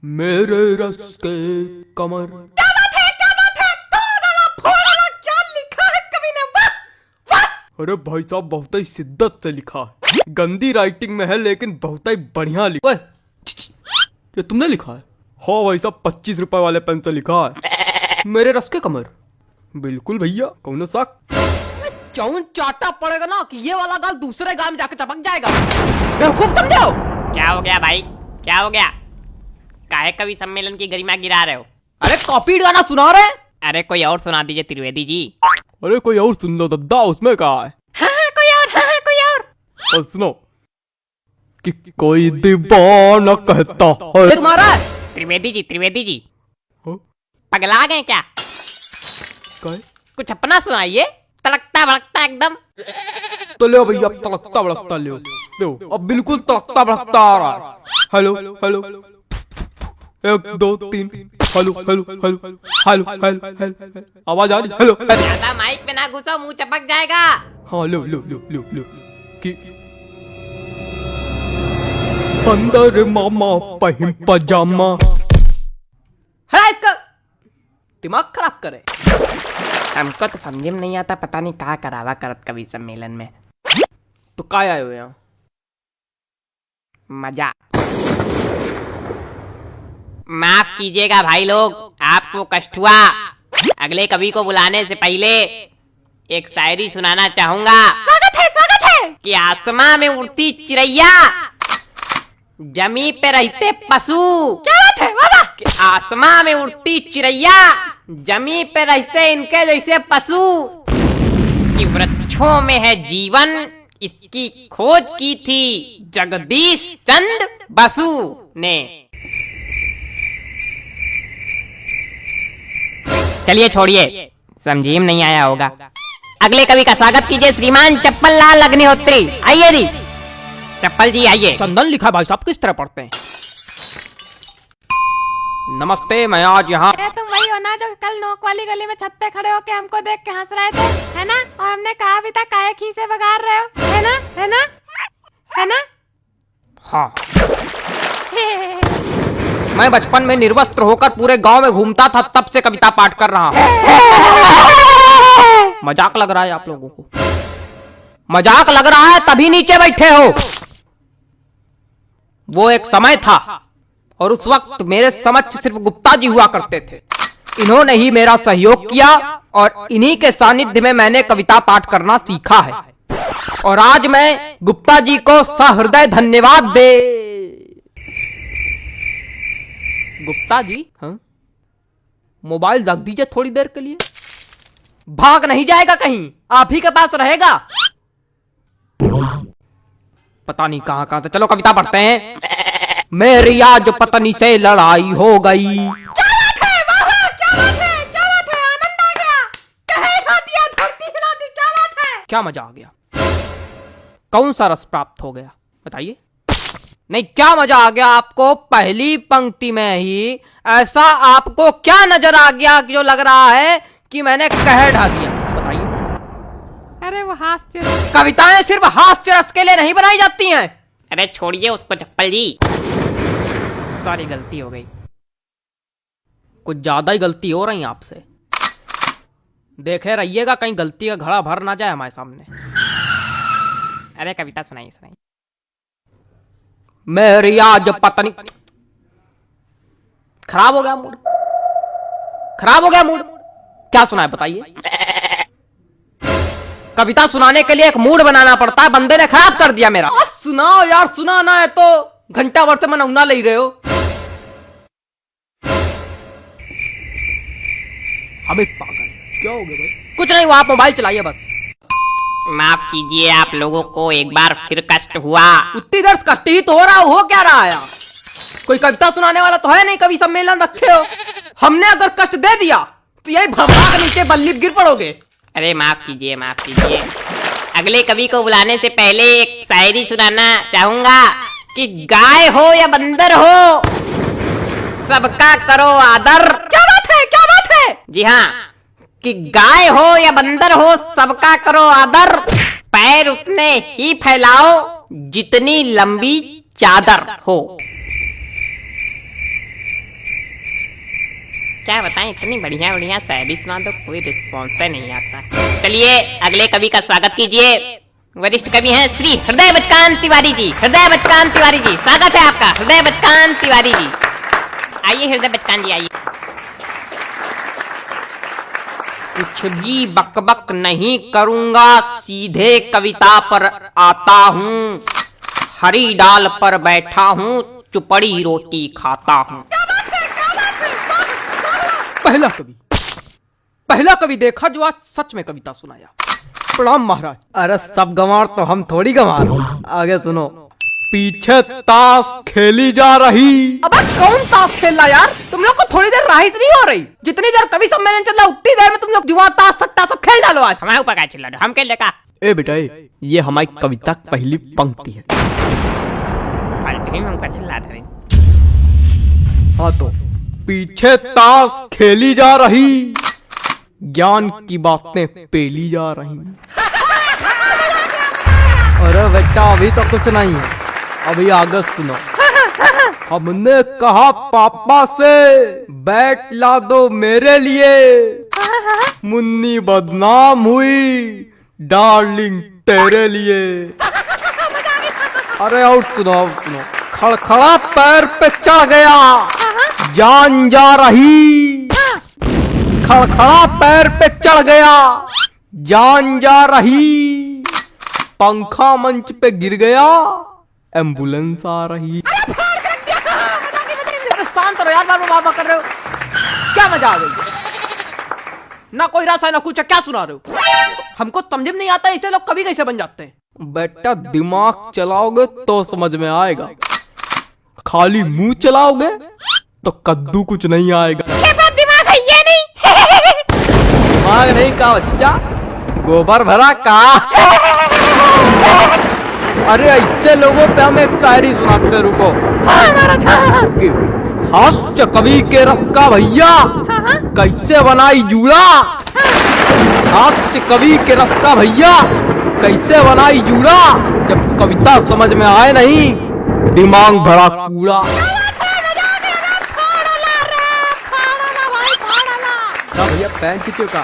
मेरे रस के कमर। क्या बात है, क्या बात है, तोड़ डाला, फोड़ डाला, क्या लिखा है कवि ने, वाह वाह। अरे भाई साहब बहुत ही शिद्दत से लिखा है, गंदी राइटिंग में है लेकिन बहुत ही बढ़िया लिखा है। ये तुमने लिखा है? हाँ भाई साहब 25 रुपए वाले पेन से लिखा है, मेरे रस के कमर। बिल्कुल भैया, कौन सा चौन चाटा पड़ेगा ना कि ये वाला गाल दूसरे गाल में जाके चपक जाएगा। खूब समझो। क्या हो गया भाई, क्या हो गया? काहे कवि सम्मेलन की गरिमा गिरा रहे हो? अरे कॉपीड गाना सुना रहे। अरे कोई और सुना दीजिए त्रिवेदी जी। अरे कोई और सुन लो दद्दा, उसमें कहा है। हाँ, कोई और, हाँ, कोई और। और सुनो कि कोई दीवाना कहता है। ये तुम्हारा है? त्रिवेदी जी हाँ? पगला गए क्या? काय? कुछ अपना सुनाइए, तड़कता भड़कता एकदम। तो ले भैया, तड़कता भड़कता ले लो, अब बिल्कुल तड़कता भड़कता आ रहा है। Hello hello, 1 2 3, hello hello hello hello hello, आवाज आ रही? हेलो। ज्यादा माइक पे ना घुसो, मुंह चपक जाएगा। हाँ लो लो लो लो लो कि अंदर मामा पहिन पजामा। है इसका दिमाग खराब करे। हमको तो समझ में नहीं आता, पता नहीं कहाँ करावा करत कवि सम्मेलन में। तो काय आए हुए यहाँ? मजा। माफ कीजिएगा भाई लोग, आपको कष्ट हुआ। अगले कवि को बुलाने से पहले एक शायरी सुनाना चाहूंगा। स्वागत है कि आसमां में उड़ती चिड़ैया, जमी पे रहते पशु। क्या बात है, वाह वाह। कि आसमां में उड़ती चिड़ैया, जमी पे रहते इनके जैसे पशु। कि वृक्षों में है जीवन, इसकी खोज की थी जगदीश चंद्र बसु ने। चलिए छोड़िए, समझिए नहीं आया होगा। अगले कवि का स्वागत कीजिए श्रीमान चप्पल लाल अग्निहोत्री। आइए जी, चप्पल जी आइए। चंदन लिखा भाई साहब किस तरह पढ़ते हैं? नमस्ते, मैं आज यहाँ। अरे तुम वही हो ना जो कल नोक वाली गली में छत पे खड़े होके हमको देख के हंस रहे थे, है ना? और हमने कहा भी था काहे खीसे बगाड़ रहे हो, है ना, है ना, है ना? हाँ, मैं बचपन में निर्वस्त्र होकर पूरे गांव में घूमता था, तब से कविता पाठ कर रहा हूँ। मजाक लग रहा है आप लोगों को? मजाक लग रहा है तभी नीचे बैठे हो। वो एक समय था और उस वक्त मेरे समक्ष सिर्फ गुप्ता जी हुआ करते थे। इन्होंने ही मेरा सहयोग किया और इन्हीं के सानिध्य में मैंने कविता पाठ करना सीखा है। और आज मैं गुप्ता जी को सहृदय धन्यवाद दे। गुप्ता जी, हाँ? मोबाइल रख दीजिए थोड़ी देर के लिए। भाग नहीं जाएगा कहीं, आप ही के पास रहेगा। पता नहीं कहां कहां से। चलो कविता पढ़ते हैं। मेरी आज पत्नी से लड़ाई हो गई। क्या बात है, वाह वाह, क्या बात है, क्या बात है, आनंद आ गया। कहे हिला दिया, धरती हिला दी, क्या बात है। क्या मजा आ गया? कौन सा रस प्राप्त हो गया बताइए? नहीं, क्या मजा आ गया आपको? पहली पंक्ति में ही ऐसा आपको क्या नजर आ गया जो लग रहा है कि मैंने कह ढा दिया? बताइए। अरे वो हास्य। कविताएं सिर्फ हास्य रस के लिए नहीं बनाई जाती हैं। अरे छोड़िए उसको चप्पल जी, सॉरी गलती हो गई। कुछ ज्यादा ही गलती हो रही है आपसे। देखे रहिएगा कहीं गलती का घड़ा भर ना जाए हमारे सामने। अरे कविता सुनाइए सुनाइए। मेरी आज पत्नी। खराब हो गया मूड, खराब हो गया मूड। क्या सुनाए बताइए? कविता सुनाने के लिए एक मूड बनाना पड़ता है, बंदे ने खराब कर दिया मेरा। सुनाओ यार, सुनाना है तो घंटा भर से मनौना ले रहे हो। अबे पागल, क्या हो गया भाई? कुछ नहीं हुआ, आप मोबाइल चलाइए बस। माफ कीजिए, आप लोगों को एक बार फिर कष्ट हुआ। उतनी देर कष्ट ही तो हो क्या रहा है? कोई कविता सुनाने वाला तो है नहीं, कवि सम्मेलन रखे हो। हमने अगर कष्ट दे दिया तो यही भड़बड़ा नीचे बल्ली गिर पड़ोगे। अरे माफ कीजिए, माफ कीजिए। अगले कवि को बुलाने से पहले एक शायरी सुनाना चाहूंगा। कि गाय हो या बंदर हो, सबका करो आदर। क्या बात है, क्या बात है? जी हाँ, कि गाय हो या बंदर हो, सबका करो आदर। पैर उतने ही फैलाओ जितनी लंबी चादर हो। क्या बताएं, इतनी बढ़िया बढ़िया शायरी सुना दो, कोई रिस्पॉन्स नहीं आता। चलिए अगले कवि का स्वागत कीजिए। वरिष्ठ कवि हैं श्री हृदय बचकान तिवारी जी। हृदय बचकान तिवारी जी, स्वागत है आपका। हृदय बचकान तिवारी जी, आइए हृदय बचकान जी आइए। कुछ भी बकबक नहीं करूंगा, सीधे कविता पर आता हूँ। हरी डाल पर बैठा हूँ, चुपड़ी रोटी खाता हूँ। पहला कवि देखा जो आज सच में कविता सुनाया। प्रणाम महाराज। अरे सब गंवार तो हम थोड़ी गंवार। आगे सुनो। पीछे ताश खेली जा रही। अबे कौन ताश खेल रहा यार? तुम लोग को थोड़ी देर राहिस नहीं हो रही? जितनी देर कवि सम्मेलन चल रहा उतनी देर में तुम लोग जुआ ताश सट्टा सब खेल डालो आज। हमारे ऊपर क्या चिल्ला रहे हो? हम खेल लेगा। ए बेटा ये हमारी कविता की पहली पंक्ति है। हमका चिल्ला रहे। हाँ तो पीछे ताश खेली जा रही, ज्ञान की बातें पेली जा रही। अरे बेटा अभी तो कुछ नहीं है, अभी आगे सुनो। हमने कहा पापा से बैट ला दो मेरे लिए, मुन्नी बदनाम हुई डार्लिंग तेरे लिए। अरे और सुनो। खड़खड़ा पैर पे चढ़ गया, जान जा रही। खड़खड़ा पैर पे चढ़ गया, जान जा रही। पंखा मंच पे गिर गया, एम्बुलेंस आ रही। शांत रहो यार, बाबा कर रहे हो क्या? मजा आ गई ना, कोई रस है ना कुछ, क्या सुना रहे हो? हमको समझ में नहीं आता ऐसे लोग कभी कैसे बन जाते हैं। बेटा दिमाग चलाओगे तो समझ में आएगा, खाली मुंह चलाओगे तो कद्दू कुछ नहीं आएगा। दिमाग है ये नहीं। दिमाग नहीं का बच्चा, गोबर भरा का। अरे ऐसे लोगों पे हम एक शायरी सुनाते, रुको। हास्य कवि के रस का भैया कैसे बनाई जूड़ा। हास्य कवि के रस का भैया कैसे बनाई जूड़ा, जब कविता समझ में आए नहीं दिमाग भरा कूड़ा। भैया पैन खींचो का।